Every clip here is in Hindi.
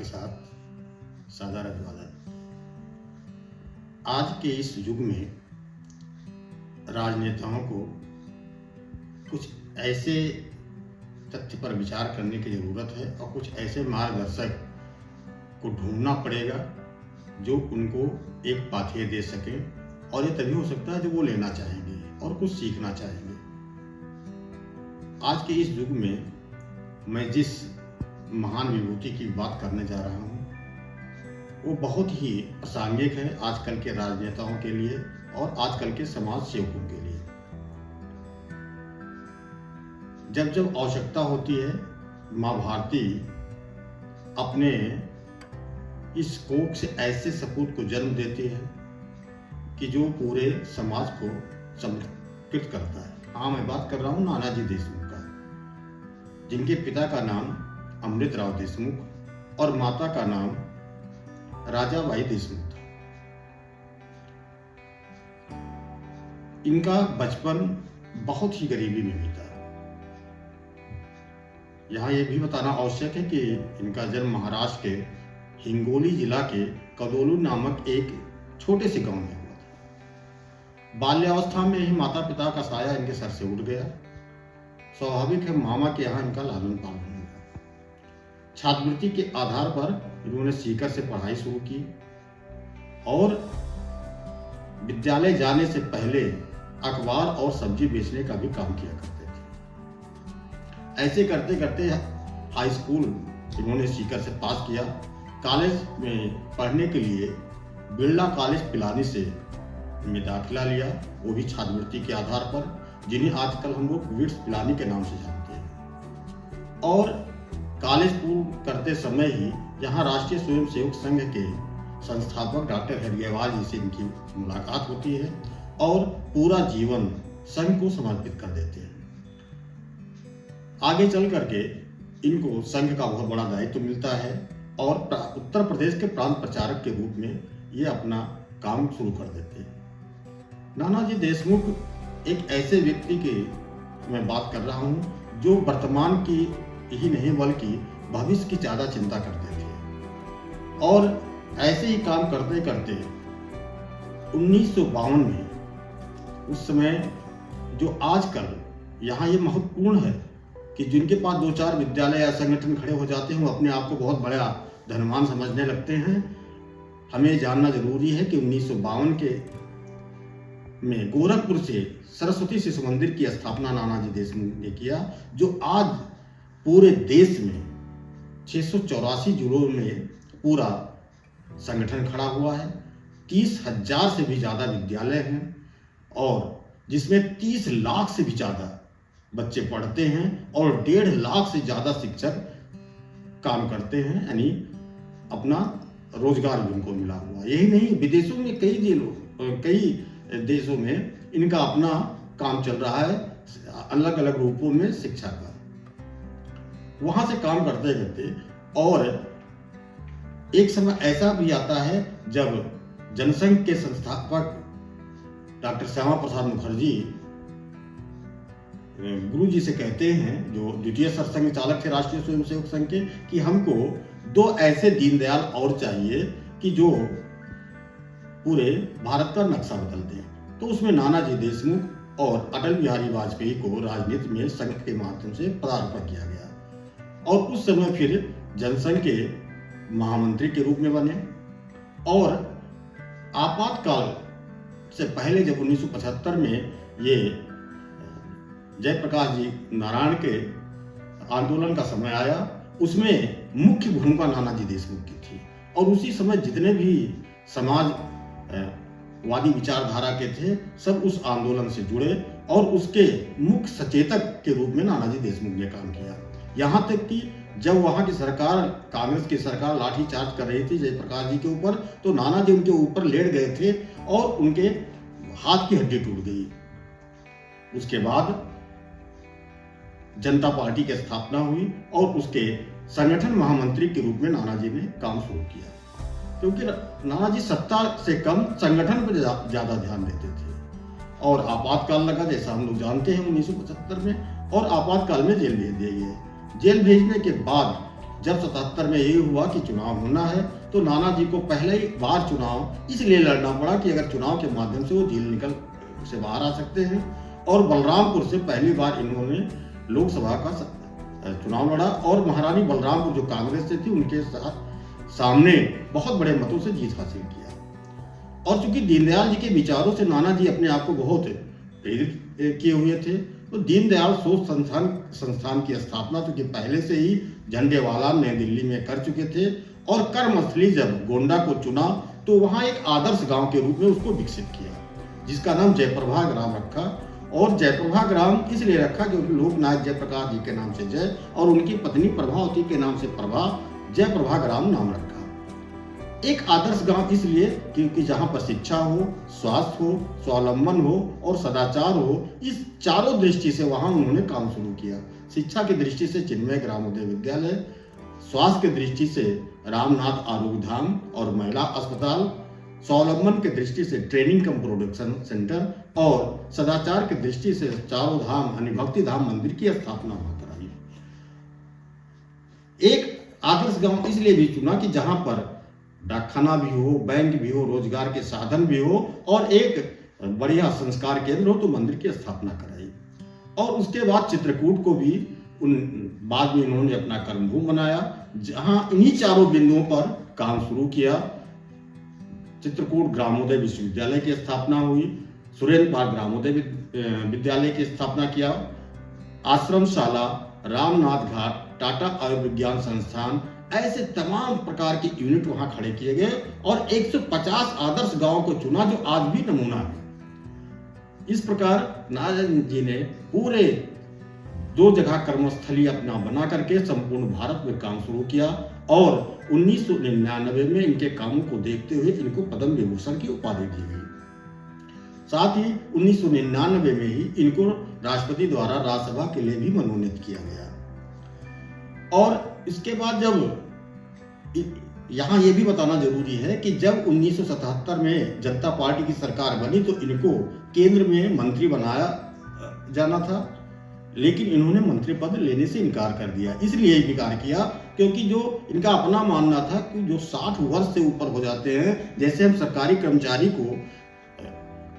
के साथ साधारण अभिवादन। आज के इस युग में राजनेताओं को कुछ ऐसे तथ्य पर विचार करने की जरूरत है और कुछ ऐसे मार्गदर्शक को ढूंढना पड़ेगा जो उनको एक पाथवे दे सके, और ये तभी हो सकता है जो वो लेना चाहेंगे और कुछ सीखना चाहेंगे। आज के इस युग में मैं जिस महान विभूति की बात करने जा रहा हूँ वो बहुत ही प्रासंगिक है आजकल के राजनेताओं के लिए और आजकल के समाज सेवकों के लिए। जब जब आवश्यकता होती है, माँ भारती अपने इस कोख से ऐसे सपूत को जन्म देती है कि जो पूरे समाज को समर्पित करता है। हाँ, मैं बात कर रहा हूँ नानाजी देशमुख का, जिनके पिता का नाम अमृतराव देशमुख और माता का नाम राजाबाई देशमुख था। इनका बचपन बहुत ही गरीबी में बीता। यहाँ यह भी बताना आवश्यक है कि इनका जन्म महाराष्ट्र के हिंगोली जिला के कदोलू नामक एक छोटे से गांव में हुआ था। बाल्यावस्था में ही माता पिता का साया इनके सर से उठ गया। स्वाभाविक है, मामा के यहाँ इनका लालन पालन हुआ। छात्रवृत्ति के आधार पर इन्होंने सीकर से पढ़ाई शुरू की और विद्यालय जाने से पहले अखबार और सब्जी बेचने का भी काम किया करते थे। ऐसे करते करते हाई स्कूल इन्होंने सीकर से पास किया। कॉलेज में पढ़ने के लिए बिरला कॉलेज पिलानी से में दाखिला लिया, वो भी छात्रवृत्ति के आधार पर, जिन्हें आजकल हम लोग विट्स पिलानी के नाम से जानते हैं। और कॉलेज पूर्ण करते समय ही यहाँ राष्ट्रीय स्वयंसेवक संघ के संस्थापक डॉक्टर हेडगेवार जी से इनकी मुलाकात होती है और पूरा जीवन संघ को समर्पित कर देते हैं। आगे चल करके इनको संघ का बहुत बड़ा दायित्व मिलता है और उत्तर प्रदेश के प्रांत प्रचारक के रूप में ये अपना काम शुरू कर देते हैं। नानाजी देशमुख एक ऐसे व्यक्ति की मैं बात कर रहा हूँ जो वर्तमान की ही नहीं बल्कि भविष्य की ज्यादा चिंता करते थे, और ऐसे ही काम करते करते 1952 में, उस समय जो आजकल यहाँ ये महत्वपूर्ण है कि जिनके पास दो चार विद्यालय या संगठन खड़े हो जाते हैं वो अपने आप को बहुत बड़ा धनवान समझने लगते हैं। हमें जानना जरूरी है कि 1952 के में गोरखपुर से सरस्वती शिशु मंदिर की स्थापना नानाजी देशमुख ने किया, जो आज पूरे देश में 684 जिलों में पूरा संगठन खड़ा हुआ है। 30,000 से भी ज्यादा विद्यालय हैं और जिसमें 30 लाख से भी ज्यादा बच्चे पढ़ते हैं और 1.5 लाख से ज्यादा शिक्षक काम करते हैं, यानी अपना रोजगार भी उनको मिला हुआ। यही नहीं, विदेशों में कई देशों में इनका अपना काम चल रहा है, अलग अलग रूपों में शिक्षा का। वहां से काम करते करते और एक समय ऐसा भी आता है जब जनसंघ के संस्थापक डॉक्टर श्यामा प्रसाद मुखर्जी गुरु जी से कहते हैं, जो द्वितीय सरसंघ चालक थे राष्ट्रीय स्वयंसेवक संघ के, कि हमको 2 ऐसे दीनदयाल और चाहिए कि जो पूरे भारत का नक्शा बदल दें। तो उसमें नानाजी देशमुख और अटल बिहारी वाजपेयी को राजनीति में संघ के माध्यम से पदार्पण किया गया और उस समय फिर जनसंघ के महामंत्री के रूप में बने। और आपातकाल से पहले जब 1975 में ये जयप्रकाश जी नारायण के आंदोलन का समय आया, उसमें मुख्य भूमिका नानाजी देशमुख की थी और उसी समय जितने भी समाजवादी विचारधारा के थे सब उस आंदोलन से जुड़े और उसके मुख्य सचेतक के रूप में नानाजी देशमुख ने काम किया। यहाँ तक कि जब वहाँ की सरकार, कांग्रेस की सरकार लाठीचार्ज कर रही थी जयप्रकाश जी के ऊपर, तो नानाजी उनके ऊपर लेट गए थे और उनके हाथ की हड्डी टूट गई। उसके बाद जनता पार्टी की स्थापना हुई और उसके संगठन महामंत्री के रूप में नानाजी ने काम शुरू किया, क्योंकि नानाजी सत्ता से कम संगठन पर ज्यादा ध्यान देते थे। और आपातकाल लगा, जैसा हम लोग जानते हैं 1975 में, और आपातकाल में जेल भेज दिए गए। जेल भेजने के बाद जब 77 में ये हुआ कि चुनाव होना है तो नाना जी को पहले ही बार चुनाव इसलिए लड़ना पड़ा कि अगर चुनाव के माध्यम से वो जेल निकल से बाहर आ सकते हैं। और बलरामपुर से पहली बार इन्होंने लोकसभा का चुनाव लड़ा और महारानी बलरामपुर जो कांग्रेस से थी उनके सामने बहुत बड़े मतों से जीत हासिल किया। और चूंकि दीनदयाल जी के विचारों से नाना जी अपने आप को बहुत प्रेरित किए हुए थे, तो दीनदयाल शोध संस्थान की स्थापना चूंकि पहले से ही झंडेवाला नई दिल्ली में कर चुके थे और कर्मस्थली जब गोंडा को चुना तो वहां एक आदर्श गांव के रूप में उसको विकसित किया, जिसका नाम जयप्रभा ग्राम रखा। और जयप्रभा ग्राम इसलिए रखा क्योंकि लोकनायक जयप्रकाश जी के नाम से जय और उनकी पत्नी प्रभावती के नाम से प्रभा, जयप्रभा ग्राम नाम रखा। एक आदर्श गांव इसलिए क्योंकि जहां पर शिक्षा हो, स्वास्थ्य हो, स्वावलंबन हो और सदाचार हो, इस चारों दृष्टि से वहां उन्होंने काम शुरू किया। शिक्षा की दृष्टि से चिन्मय ग्रामोदय विद्यालय, स्वास्थ्य की दृष्टि से रामनाथ आरोग्य धाम और महिला अस्पताल, स्वावलंबन की दृष्टि से ट्रेनिंग कम प्रोडक्शन सेंटर और सदाचार की दृष्टि से चारों धाम यानी भक्ति धाम मंदिर की स्थापना वहां कराई। एक आदर्श गांव इसलिए भी चुना कि जहां पर डाकखाना भी हो, बैंक भी हो, रोजगार के साधन भी हो और एक बढ़िया संस्कार केंद्र हो, तो मंदिर की स्थापना कराई। और उसके बाद चित्रकूट को भी बाद में इन्होंने अपना कर्मभूमि बनाया, जहां इन्हीं चारों बिंदुओं पर काम शुरू किया। चित्रकूट ग्रामोदय विश्वविद्यालय की स्थापना हुई, सुरेंद्र पाल ग्रामोदय विद्यालय की स्थापना किया, आश्रमशाला, रामनाथ घाट, टाटा आयुर्विज्ञान संस्थान, ऐसे तमाम प्रकार के यूनिट वहां खड़े किए गए और 150 आदर्श गांवों को चुना जो आज भी नमूना है। इस प्रकार नाना जी ने पूरे 2 जगह कर्मस्थली अपना बना करके संपूर्ण भारत में काम शुरू किया और 1999 में इनके कामों को देखते हुए इनको पद्म विभूषण की उपाधि दी गई। साथ ही 1999 में ही इनको राष्ट्रपति द्वारा राज्यसभा के लिए भी मनोनीत किया गया। और इसके बाद जब यहाँ ये भी बताना जरूरी है कि जब 1977 में जनता पार्टी की सरकार बनी तो इनको केंद्र में मंत्री बनाया जाना था, लेकिन इन्होंने मंत्री पद लेने से इनकार कर दिया। इसलिए इनकार किया क्योंकि जो इनका अपना मानना था कि जो 60 वर्ष से ऊपर हो जाते हैं, जैसे हम सरकारी कर्मचारी को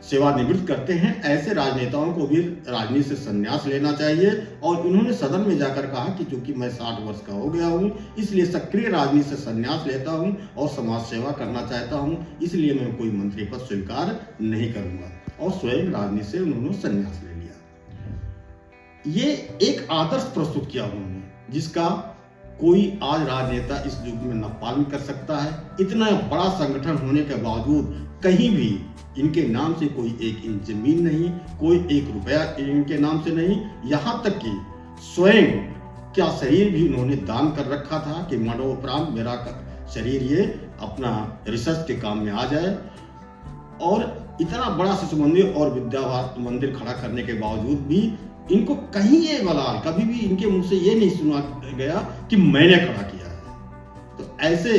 सेवानिवृत्त करते हैं, ऐसे राजनेताओं को भी राजनीति से संन्यास लेना चाहिए। और इन्होंने सदन में जाकर कहा कि चूंकि मैं 60 वर्ष का हो गया हूं, इसलिए सक्रिय राजनीति से संन्यास लेता हूं और समाज सेवा करना चाहता हूं, इसलिए मैं कोई मंत्री पद स्वीकार नहीं करूंगा। और स्वयं राजनीति से उन्होंने संन्यास ले लिया। ये एक आदर्श प्रस्तुत किया उन्होंने, जिसका कोई आज राजनेता इस युग में न पालन कर सकता है। इतना बड़ा संगठन होने के बावजूद कहीं भी इनके नाम से कोई 1 इंच जमीन नहीं, कोई 1 रुपया इनके नाम से नहीं, यहाँ तक कि स्वयं क्या शरीर भी उन्होंने दान कर रखा था कि मरणोपरांत मेरा शरीर ये अपना रिसर्च के काम में आ जाए। और इतना बड़ा शिशु मंदिर और विद्या मंदिर खड़ा करने के बावजूद भी इनको कहीं ये मलाल कभी भी इनके मुंह से ये नहीं सुना गया कि मैंने खड़ा किया है। तो ऐसे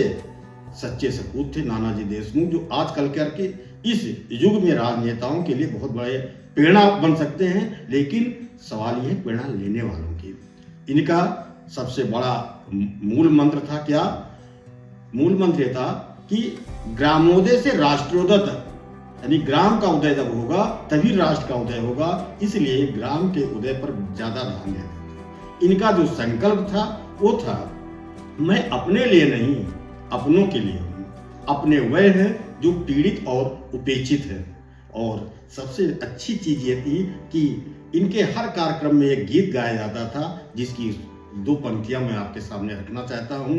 सच्चे सपूत थे नानाजी देशमुख, जो आजकल करके इस युग में राजनेताओं के लिए बहुत बड़े प्रेरणा बन सकते हैं। लेकिन सवाल यह प्रेरणा लेने वालों की। इनका सबसे बड़ा मूल मंत्र था क्या? मूल मंत्र यह था कि ग्रामोदय से राष्ट्रोदय तक, यानी ग्राम का उदय जब होगा तभी राष्ट्र का उदय होगा, इसलिए ग्राम के उदय पर ज्यादा ध्यान देते थे। इनका जो संकल्प था वो था, मैं अपने लिए नहीं अपनों के लिए हूँ। अपने वह है जो पीड़ित और उपेक्षित है। और सबसे अच्छी चीज ये थी कि इनके हर कार्यक्रम में एक गीत गाया जाता था, जिसकी 2 पंक्तियां मैं आपके सामने रखना चाहता हूं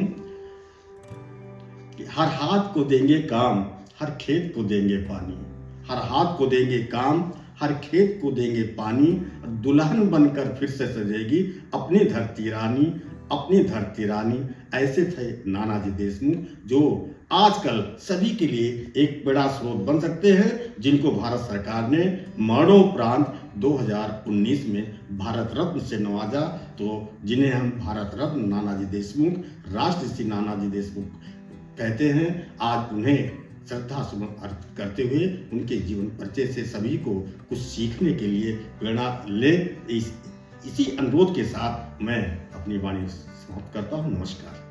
कि हर हाथ को देंगे काम, हर खेत को देंगे पानी। हर हाथ को देंगे काम, हर खेत को देंगे पानी, दुल्हन बनकर फिर से सजेगी अपनी धरती रानी, अपनी धरती रानी। ऐसे थे नानाजी देशमुख, जो आजकल सभी के लिए एक बड़ा स्रोत बन सकते हैं, जिनको भारत सरकार ने मरणोपरांत 2019 में भारत रत्न से नवाजा। तो जिन्हें हम भारत रत्न नानाजी देशमुख, राष्ट्रश्री नानाजी देशमुख कहते हैं, आज उन्हें श्रद्धा सुमन अर्पित करते हुए उनके जीवन परिचय से सभी को कुछ सीखने के लिए प्रेरणा ले, इसी अनुरोध के साथ मैं अपनी वाणी समाप्त करता हूँ। नमस्कार।